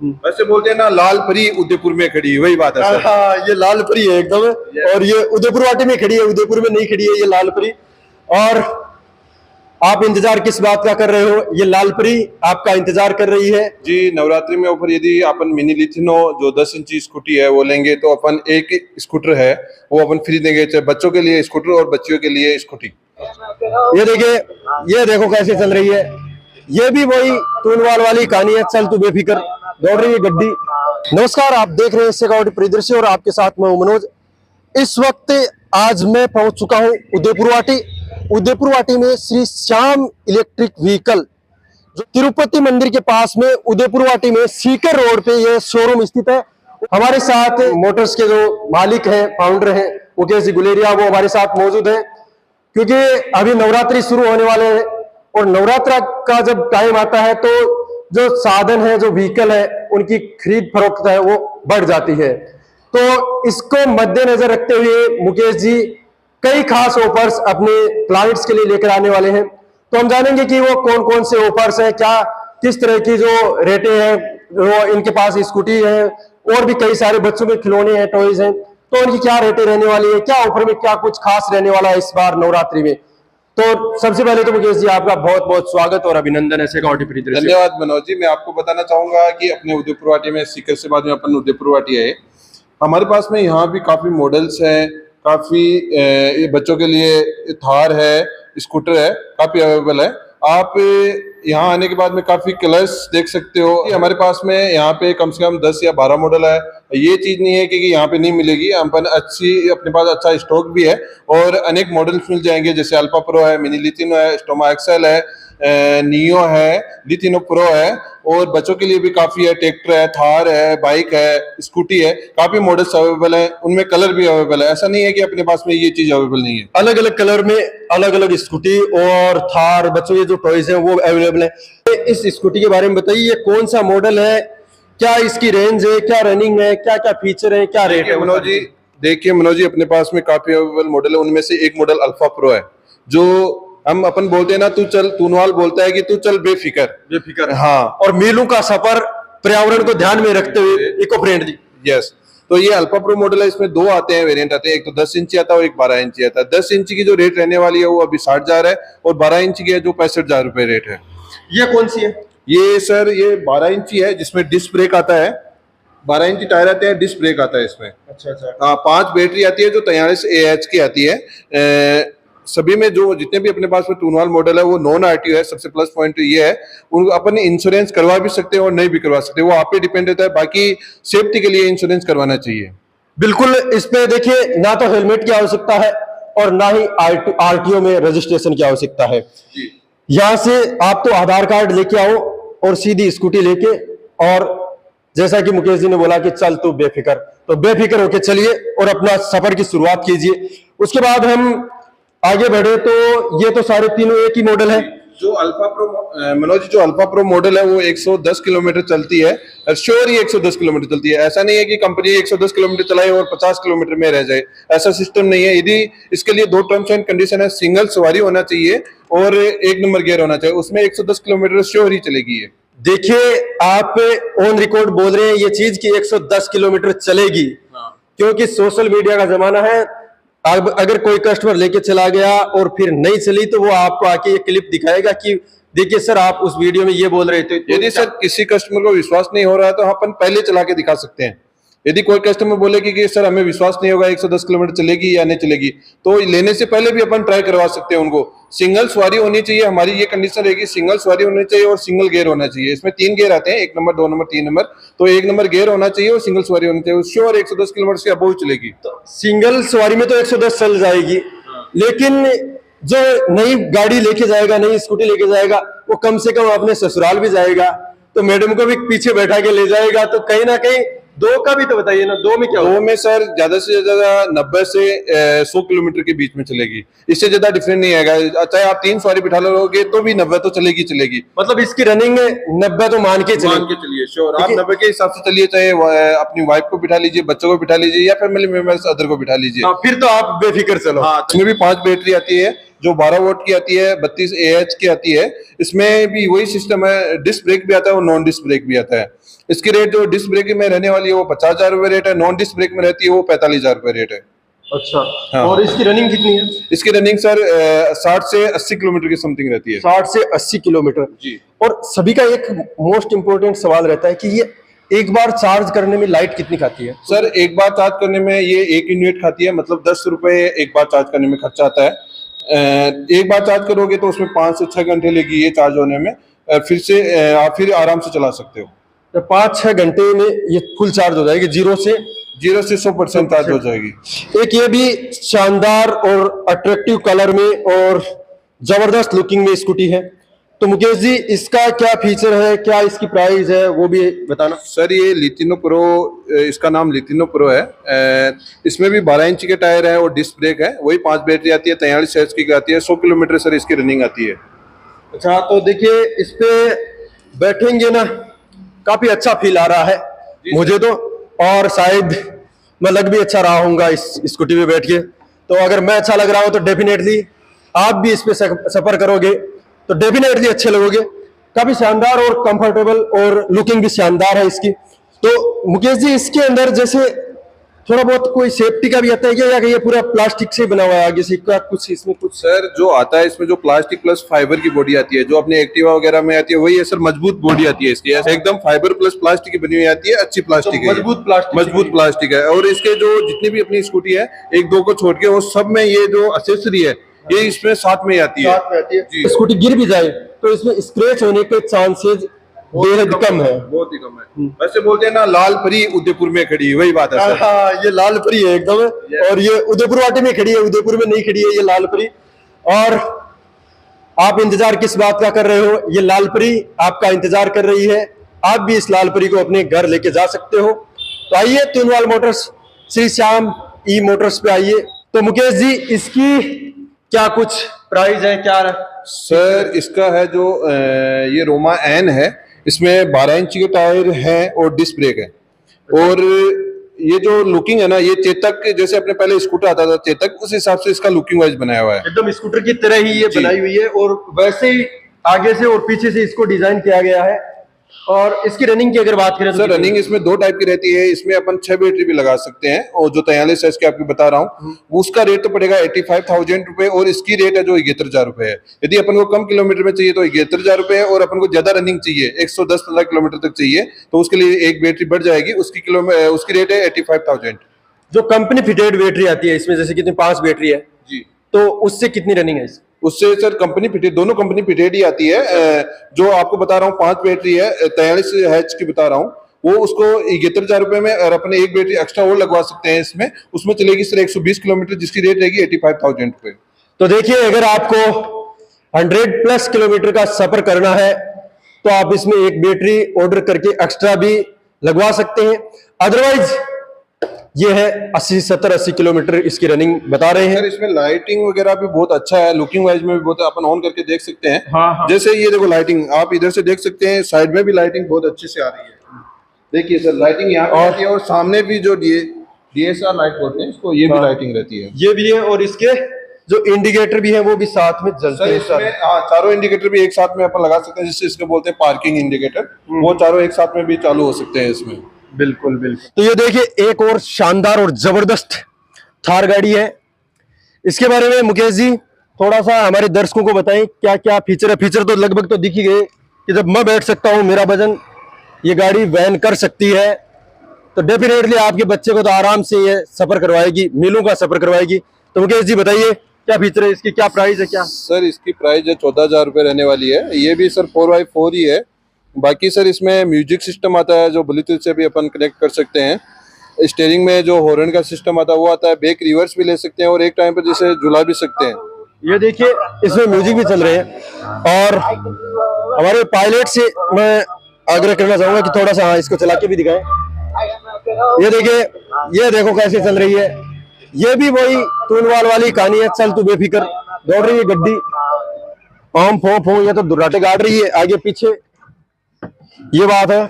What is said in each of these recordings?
वैसे बोलते हैं ना, लाल परी उदयपुर में खड़ी, वही बात है सर। हाँ, ये लाल परी है एकदम। और ये उदयपुर वाटी में खड़ी है, उदयपुर में नहीं खड़ी है ये लाल परी। और आप इंतजार किस बात का कर रहे हो? ये लाल परी आपका इंतजार कर रही है जी। नवरात्रि में ऑफर, यदि अपन मिनी लिथिनो जो 10 इंची स्कूटी है वो लेंगे तो अपन एक स्कूटर है वो अपन फ्री देंगे, चाहे बच्चों के लिए स्कूटर और बच्चियों के लिए स्कूटी। ये देखिए, ये देखो कैसे चल रही है। ये भी वही तूनवाल वाली कहानी है, चल तू बेफिक्र, दौड़ रही है गड्डी। नमस्कार, आप देख रहे हैं सिक्योरिटी परिदृश्य और आपके साथ मैं मनोज। इस वक्त आज मैं पहुंच चुका हूं उदयपुर वाटी। उदयपुर वाटी में श्री श्याम इलेक्ट्रिक व्हीकल जो तिरुपति मंदिर के पास में उदयपुर वाटी में सीकर रोड पे ये शोरूम स्थित है। हमारे साथ मोटर्स के जो मालिक हैं, फाउंडर हैं, मुकेश जी गुलेरिया, वो हमारे साथ मौजूद हैं। क्योंकि अभी नवरात्रि शुरू होने वाले हैं और नवरात्रा का जब टाइम आता है तो जो साधन है, जो व्हीकल है, उनकी खरीद फरोख्त है वो बढ़ जाती है। तो इसको मद्देनजर रखते हुए मुकेश जी कई खास ऑफर्स अपने क्लाइंट्स के लिए लेकर आने वाले हैं। तो हम जानेंगे कि वो कौन कौन से ऑफर्स हैं, क्या किस तरह की जो रेटें हैं, वो इनके पास स्कूटी है और भी कई सारे बच्चों के खिलौने हैं, टॉयज हैं, तो उनकी क्या रेटें रहने वाली है, क्या ऑफर में क्या कुछ खास रहने वाला है इस बार नवरात्रि में। तो सबसे पहले तो मुकेश जी आपका बहुत बहुत स्वागत और अभिनंदन है सिक्योरिटी परिदृश्य। धन्यवाद मनोज जी। मैं आपको बताना चाहूंगा कि अपने उदयपुर वाटी में सीकर से बाद में अपन उदयपुर वाटी आए, हमारे पास में यहाँ भी काफी मॉडल्स हैं, काफी बच्चों के लिए थार है, स्कूटर है, काफी अवेलेबल है। आप यहाँ आने के बाद में काफी कलर्स देख सकते हो। हमारे पास में यहाँ पे कम से कम 10 या 12 मॉडल है। ये चीज नहीं है कि यहाँ पे नहीं मिलेगी, अपन अपने पास अच्छा स्टॉक भी है और अनेक मॉडल्स मिल जाएंगे, जैसे अल्फा प्रो है, मिनी लिथिनो है, स्टोमा एक्सेल है, नियो है, लिथिनो प्रो है, और बच्चों के लिए भी काफी है, ट्रैक्टर है, थार है, बाइक है, स्कूटी है, काफी मॉडल्स अवेलेबल है। उनमें कलर भी अवेलेबल है, ऐसा नहीं है कि अपने पास में ये चीज अवेलेबल नहीं है। अलग अलग कलर में अलग अलग स्कूटी और थार, बच्चों के जो टॉयज हैं वो अवेलेबल है। इस स्कूटी के बारे में बताइए, ये कौन सा मॉडल है, क्या इसकी रेंज है, क्या रनिंग है, क्या क्या फीचर है, क्या रेट है? मनोज जी देखिए, मनोज जी अपने पास में काफी अवेलेबल मॉडल है। उनमें से एक मॉडल अल्फा प्रो है, जो हम अपन बोलते हैं ना, तू चल, तूनवाल बोलता है कि तू चल बेफिक्र बेफिक्र। हाँ, और मीलों का सफर पर्यावरण को ध्यान में रखते हुए इको फ्रेंडली। यस। तो ये अल्फा प्रो मॉडल है, इसमें दो आते हैं, वेरिएंट आते हैं, एक तो 10 इंची आता है और एक 12 इंची आता है। 10 इंची की जो रेट रहने वाली है वो अभी 60,000 है और 12 इंची की है जो 65,000 रुपए रेट है। ये कौन सी है? ये सर ये 12 इंची है जिसमें डिस्क ब्रेक आता है, 12 इंची टायर आते हैं, डिस्क ब्रेक आता है इसमें। अच्छा अच्छा। हाँ, 5 बैटरी आती है जो 43 AH की आती है। सभी में जो जितने भी अपने पास में टूनवाल मॉडल है वो नॉन RTO है। सबसे प्लस पॉइंट ये है, उनको अपन इंश्योरेंस करवा भी सकते हैं और नहीं भी करवा सकते, वो आप पे डिपेंड रहता है। बाकी सेफ्टी के लिए इंश्योरेंस करवाना चाहिए। बिल्कुल। इस पे देखिए, ना तो हेलमेट की आवश्यकता है और ना ही RTO में रजिस्ट्रेशन की आवश्यकता है। यहाँ से आप तो आधार कार्ड लेके आओ और सीधी स्कूटी लेके, और जैसा कि मुकेश जी ने बोला कि चल तू बेफिक्र, तो बेफिक्र होके चलिए और अपना सफर की शुरुआत कीजिए। उसके बाद हम आगे बढ़े तो ये तो सारे तीनों एक ही मॉडल है। जो अल्फा प्रो मनोज, जो अल्फा प्रो मॉडल है वो 110 किलोमीटर चलती है, श्योर ही 110 किलोमीटर चलती है। ऐसा नहीं है कि कंपनी 110 किलोमीटर चलाए और 50 किलोमीटर में रह जाए, ऐसा सिस्टम नहीं है। यदि इसके लिए 2 टर्म्स एंड कंडीशन है, सिंगल सवारी होना चाहिए और 1 नंबर गियर होना चाहिए, उसमें 110 किलोमीटर श्योर ही चलेगी। ये देखिए, आप ऑन रिकॉर्ड बोल रहे हैं ये चीज कि 110 किलोमीटर चलेगी, क्योंकि सोशल मीडिया का जमाना है। अब अगर कोई कस्टमर लेके चला गया और फिर नहीं चली तो वो आपको आके ये क्लिप दिखाएगा कि देखिए सर आप उस वीडियो में ये बोल रहे थे। यदि सर किसी कस्टमर को विश्वास नहीं हो रहा है तो अपन पहले चला के दिखा सकते हैं। यदि कोई कस्टमर बोले कि सर हमें विश्वास नहीं होगा 110 किलोमीटर चलेगी या नहीं चलेगी, तो लेने से पहले भी अपन ट्राई करवा सकते हैं उनको। सिंगल सवारी होनी चाहिए, हमारी ये कंडीशन रहेगी, सिंगल सवारी होनी चाहिए और सिंगल गियर होना चाहिए। इसमें 3 गियर आते हैं, 1 नंबर, 2 नंबर, 3 नंबर। तो 1 नंबर गियर होना चाहिए और सिंगल सवारी होनी चाहिए, श्योर 110 किलोमीटर से अबव चलेगी। तो सिंगल सवारी में तो 110 चल जाएगी, लेकिन जो नई गाड़ी लेके जाएगा, नई स्कूटी लेके जाएगा, वो कम से कम अपने ससुराल भी जाएगा, तो मैडम को भी पीछे बैठा के ले जाएगा, तो कहीं ना कहीं 2 का भी तो बताइए ना। 2 में क्या होगा? 2 में सर ज्यादा से ज्यादा 90 से 100 किलोमीटर के बीच में चलेगी, इससे ज्यादा डिफरेंस नहीं आएगा। चाहे आप 3 सवारी बिठा लोगे तो भी 90 तो चलेगी चलेगी। मतलब इसकी रनिंग 90 तो मान के चलिए श्योर, आप 90 के हिसाब से चलिए, चाहे अपनी वाइफ को बिठा लीजिए, बच्चों को बिठा लीजिए या फैमिली मेंबर्स अदर को बिठा लीजिए। हाँ, फिर तो आप बेफिक्र चलो। हाँ, इसमें भी 5 बैटरी आती है जो 12 वोल्ट की आती है, 32 AH की आती है। इसमें भी वही सिस्टम है, डिस्क ब्रेक भी आता है और नॉन डिस्क ब्रेक भी आता है। इसकी रेट जो डिस्क ब्रेक में रहने वाली है वो 50,000 रुपये रेट है, नॉन डिस्क ब्रेक में रहती है वो 45,000 रुपये रेट है। अच्छा। हाँ। और इसकी रनिंग कितनी है? इसकी रनिंग सर 60 से 80 किलोमीटर की समथिंग रहती है। 60 से 80 किलोमीटर जी। और सभी का एक मोस्ट इंपोर्टेंट सवाल रहता है कि ये एक बार चार्ज करने में लाइट कितनी खाती है? सर एक बार चार्ज करने में ये 1 यूनिट खाती है, मतलब 10 रुपए एक बार चार्ज करने में खर्चा आता है। एक बार चार्ज करोगे तो उसमें 5 से 6 घंटे लेगी ये चार्ज होने में, फिर से आप फिर आराम से चला सकते हो। तो 5-6 घंटे में ये फुल चार्ज हो जाएगी, जीरो से 100% चार्ज हो जाएगी। एक ये भी शानदार और अट्रैक्टिव कलर में और जबरदस्त लुकिंग में स्कूटी है। तो मुकेश जी इसका क्या फीचर है, क्या इसकी प्राइस है, वो भी बताना। सर ये लिथिनो प्रो, इसका नाम लिथिनो प्रो है। इसमें भी 12 इंच के टायर है और डिस्क ब्रेक है, वही 5 बैटरी आती है, 43 एच की आती है, 100 किलोमीटर सर इसकी रनिंग आती है। अच्छा, तो देखिए इस पे बैठेंगे ना, काफी अच्छा फील आ रहा है मुझे तो, और शायद मैं लग भी अच्छा रहा हूँगा इस स्कूटी पे बैठ के। तो अगर मैं अच्छा लग रहा हूँ तो डेफिनेटली आप भी इस पे सफर करोगे तो डेफिनेटली अच्छे लगोगे। काफी शानदार और कंफर्टेबल और लुकिंग भी शानदार है इसकी। तो मुकेश जी इसके अंदर जैसे थोड़ा बहुत कोई सेफ्टी का भी आता है क्या, या ये पूरा प्लास्टिक से बना हुआ है आगे से, क्या कुछ इसमें कुछ? सर जो आता है इसमें जो प्लास्टिक प्लस फाइबर की बॉडी आती है, जो अपने एक्टिवा वगैरह में आती है वही है सर, मजबूत बॉडी आती है इसकी, ऐसे एकदम फाइबर प्लस प्लास्टिक की बनी हुई आती है, अच्छी प्लास्टिक है, मजबूत प्लास्टिक है। और इसके जो जितनी भी अपनी स्कूटी है, एक दो को छोड़ के वो सब में ये जो एक्सेसरी है ये इसमें साथ में ही आती है। जी। स्कूटी गिर भी जाए तो इसमें स्क्रैच होने के चांसेस बेहद कम है, बहुत ही कम है। वैसे बोलते हैं ना लाल परी उदयपुर में खड़ी, वही बात है सर। हाँ, ये लाल परी है एकदम, और ये उदयपुर वाटी में खड़ी है, उदयपुर में नहीं खड़ी है ये लाल परी। और आप इंतजार किस बात का कर रहे हो, ये लाल परी आपका इंतजार कर रही है। आप भी इस लाल परी को अपने घर लेके जा सकते हो। तो आइए तुनवाल मोटर्स, श्री श्याम ई मोटर्स पे आइए। तो मुकेश जी इसकी क्या कुछ प्राइस है, क्या? सर इसका है जो ये रोमा एन है, इसमें 12 इंच के टायर हैं और डिस्क ब्रेक है। और ये जो लुकिंग है ना, ये चेतक जैसे अपने पहले स्कूटर आता था चेतक, उस हिसाब से इसका लुकिंग वाइज बनाया हुआ है, एकदम स्कूटर की तरह ही ये बनाई हुई है। और वैसे ही आगे से और पीछे से इसको डिजाइन किया गया है। और इसकी रनिंग की अगर बात करें तो सर रनिंग इसमें 2 टाइप की रहती है, इसमें अपन 6 बैटरी भी लगा सकते हैं, और जो 43 एच के आपको बता रहा हूँ उसका रेट तो पड़ेगा 85,000 रुपए, और इसकी रेट है जो 71,000 रुपए है। यदि अपन को कम किलोमीटर में चाहिए तो 71,000 रुपए है, और अपन को ज्यादा रनिंग चाहिए 110-15 किलोमीटर तक चाहिए तो उसके लिए एक बैटरी बढ़ जाएगी, उसकी रेट है 85,000। जो कंपनी फिटेड बैटरी आती है इसमें, जैसे कितनी 5 बैटरी है जी, तो उससे कितनी रनिंग है इसकी? उससे सर कंपनी फिटेड, दोनों कंपनी फिटेड ही आती है। जो आपको बता रहा हूँ 5 बैटरी है 43 एच की बता रहा हूँ, वो उसको 71,000 रुपए में, और अपने एक बैटरी एक्स्ट्रा और लगवा सकते हैं इसमें, उसमें चलेगी सर 120 किलोमीटर, जिसकी रेट रहेगी 85,000 रुपए। तो देखिए अगर आपको 100+ किलोमीटर का सफर करना है तो आप इसमें एक बैटरी ऑर्डर करके एक्स्ट्रा भी लगवा सकते हैं। अदरवाइज ये है 80-70-80 किलोमीटर इसकी रनिंग बता रहे हैं। सर इसमें लाइटिंग वगैरह भी बहुत अच्छा है, लुकिंग वाइज में भी बहुत, अपन ऑन करके देख सकते हैं। हाँ। जैसे ये देखो लाइटिंग, आप इधर से देख सकते हैं, साइड में भी लाइटिंग बहुत अच्छे से आ रही है। देखिए सर लाइटिंग यहाँ पे आती है, और सामने भी जो DSR लाइट बोलते हैं इसको, ये भी लाइटिंग रहती है, ये भी है। और इसके जो इंडिकेटर भी है वो भी साथ में जलते हैं। इसमें चारों इंडिकेटर भी एक साथ में अपन लगा सकते हैं, जिससे इसको बोलते हैं पार्किंग इंडिकेटर, वो चारों एक साथ में भी चालू हो सकते हैं इसमें। बिल्कुल बिल्कुल। तो ये देखिए एक और शानदार और जबरदस्त थार गाड़ी है। इसके बारे में मुकेश जी थोड़ा सा हमारे दर्शकों को बताएं क्या क्या फीचर है। फीचर तो लगभग तो दिख ही गए कि जब मैं बैठ सकता हूं, मेरा वजन ये गाड़ी वहन कर सकती है, तो डेफिनेटली आपके बच्चे को तो आराम से ये सफर करवाएगी, मीलों का सफर करवाएगी। तो मुकेश जी बताइए क्या फीचर है इसकी, क्या प्राइस है? क्या सर इसकी प्राइस है 14,000 रुपए रहने वाली है। ये भी सर 4x4 ही है। बाकी सर इसमें म्यूजिक सिस्टम आता है जो ब्लूटूथ से भी अपन कनेक्ट कर सकते हैं। स्टीयरिंग में जो हॉर्न का सिस्टम आता है वो आता है, बैक रिवर्स भी ले सकते हैं, और एक टाइम पर जैसे झुला भी सकते हैं। ये देखिए इसमें म्यूजिक भी चल रहे हैं। और हमारे पायलट से मैं आग्रह करना चाहूंगा कि थोड़ा सा इसको चला के भी दिखाएं। ये देखिए, ये देखो कैसे चल रही है। ये भी वही तूनवाल वाली कहानी है, चल तू बेफिक्र, दौड़ रही है गड्डी, आम फो फो, ये तो दुर्राटे गाड़ रही है आगे पीछे, ये बात है।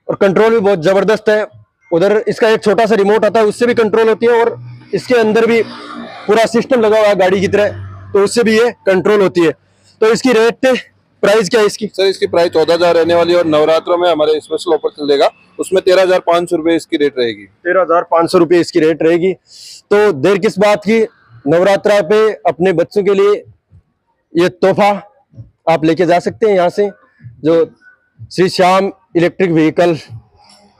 और कंट्रोल भी बहुत जबरदस्त है। उधर इसका एक छोटा सा रिमोट आता है, उससे भी कंट्रोल होती है, और इसके अंदर भी पूरा सिस्टम लगा हुआ है गाड़ी की तरह, तो उससे भी ये कंट्रोल होती है। तो इसकी रेट प्राइस क्या है इसकी? सर इसकी प्राइस 14,000 रहने वाली है और नवरात्रों में हमारे स्पेशल ऑफर चलेगा, उसमें 13,500 रुपए इसकी रेट रहेगी। 13,500 रुपये इसकी रेट रहेगी। तो देर किस बात की, नवरात्रा पे अपने बच्चों के लिए ये तोहफा आप लेके जा सकते हैं यहाँ से, जो श्री श्याम इलेक्ट्रिक व्हीकल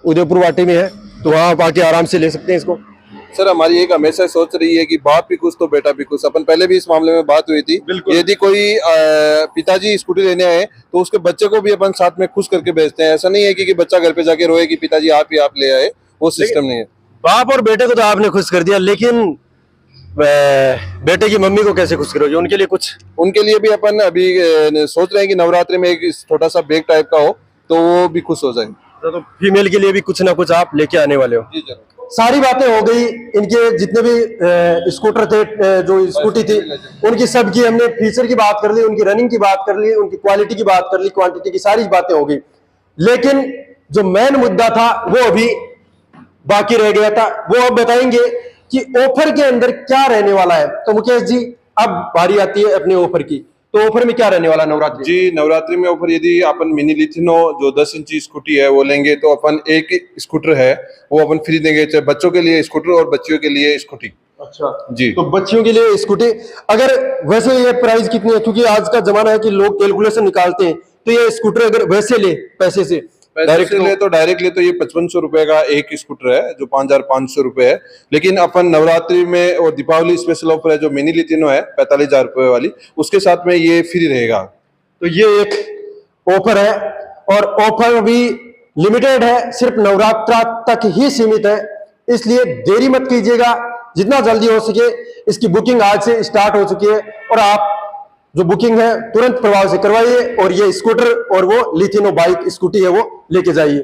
उदयपुर वाटी में है, तो वहाँ आप आके आराम से ले सकते हैं इसको। सर हमारी एक हमेशा सोच रही है कि बाप भी खुश तो बेटा भी खुश। अपन पहले भी इस मामले में बात हुई थी, यदि कोई पिताजी स्कूटी लेने आए तो उसके बच्चे को भी अपन साथ में खुश करके भेजते हैं। ऐसा नहीं है कि बच्चा घर पे जाके रोए कि पिताजी आप ले आए, वो सिस्टम नहीं है। बाप और बेटे को तो आपने खुश कर दिया, लेकिन बेटे की मम्मी को कैसे खुश करोगे? उनके लिए कुछ, उनके लिए भी अपन अभी सोच रहे हैं कि नवरात्रि में एक छोटा सा बैग टाइप का हो तो वो भी खुश हो जाए। तो फीमेल के लिए भी कुछ ना कुछ आप लेके आने वाले हो। जी जरूर। सारी बातें हो गई, इनके जितने भी स्कूटर थे, जो स्कूटी थी, उनकी सब की हमने फीचर की बात कर ली, उनकी रनिंग की बात कर ली, उनकी क्वालिटी की बात कर ली, क्वांटिटी की सारी बातें हो गई। लेकिन जो मेन मुद्दा था वो अभी बाकी रह गया था, वो अब बताएंगे कि ऑफर के अंदर क्या रहने वाला है। तो मुकेश जी, अब बारी आती है अपने ऑफर की, तो ऑफर में क्या रहने वाला है नवरात्रि? जी नवरात्रि में ऑफर, यदि अपन मिनी लिथिनो जो 10 इंची स्कूटी है वो लेंगे तो अपन एक स्कूटर है वो अपन फ्री देंगे, चाहे बच्चों के लिए स्कूटर और बच्चियों के लिए स्कूटी। अच्छा जी। तो बच्चियों के लिए स्कूटी, अगर वैसे ये प्राइस कितनी है, क्योंकि आज का जमाना है कि लोग कैलकुलेशन निकालते हैं, तो ये स्कूटर अगर वैसे ले पैसे से डायरेक्ट ले तो ये 5500 रुपए का एक स्कूटर है जो 5,500 रुपए है। लेकिन अपन नवरात्रि में और दीपावली स्पेशल ऑफर है जो मिनी लिथिनो है 45,000 रुपए वाली, उसके साथ में ये फ्री रहेगा। तो ये एक ऑफर है, और ऑफर भी लिमिटेड है, सिर्फ नवरात्रा तक ही सीमित है, इसलिए देरी मत कीजिएगा, जितना जल्दी हो सके। इसकी बुकिंग आज से स्टार्ट हो चुकी है, और आप जो बुकिंग है तुरंत प्रभाव से करवाइए, और ये स्कूटर और वो लिथिनो बाइक स्कूटी है वो लेके जाइए।